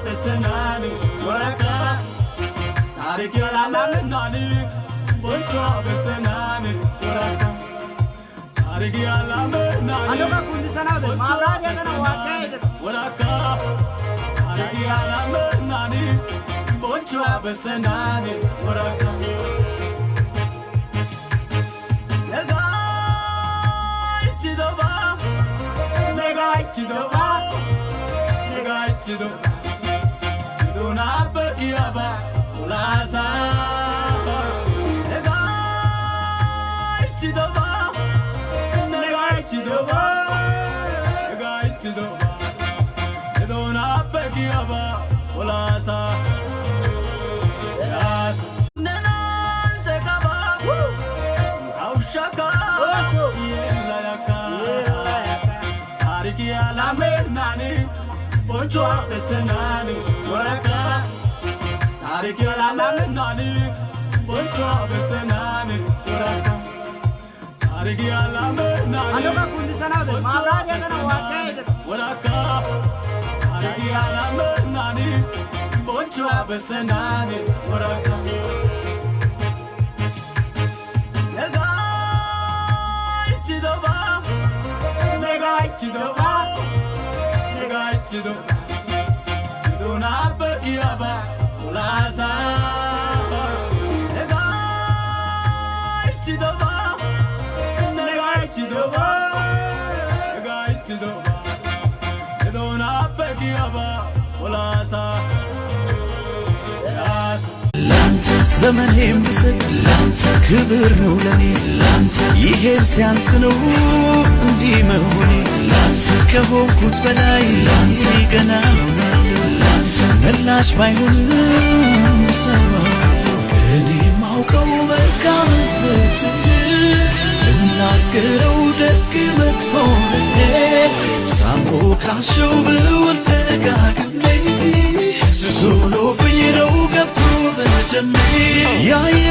በሰናኒ ወረካ ታሪክ ያላላምናኒ ቦንቾ በሰናኒ ወረካ ታሪክ ያላምናኒ አሎካ ኩንዲሰናው ማብራት ያገና ዋካይ ወረካ ታሪክ ያላምናኒ ቦንቾ በሰናኒ ወረካ Chidoba, nega chidoba, dona bekiaba, ulaza. Nega chidoba, nega chidoba, dona bekiaba, ulaza. Yes. Nanan chekaba, kaushaka, yelayaka. Tariki alaminani, boncho besenani, waraka. Tariki alaminani, boncho besenani, waraka. Tariki alaminani, አሎካ ኩንዲሰናው ማብራት ያገና ዋካይ waraka. Tariki alaminani, boncho besenani, waraka. Nega chidoba. Chidoba, nega chidoba, dona bekiaba, ulaza. Nega chidoba, dona bekiaba, ulaza. ላንተ ዘመኔም ብሰጥ ላንተ ክብር ነው ለኔ ላንተ ይሄም ሲያንስ ነው እንዲህ መሆኔ ላንተ ከሆንኩት በላይ ላንተ ገና ሆናለሁ ላንተ መላሽ ባይሆንም ሰዋለሁ እኔ ማውቀው መልካምነት እናገረው ደግ መሆኔ ሳሞካሸው ብውል ደጋግሜ ሱሱሎብኝ ነው ገብቶ በደሜ ያየ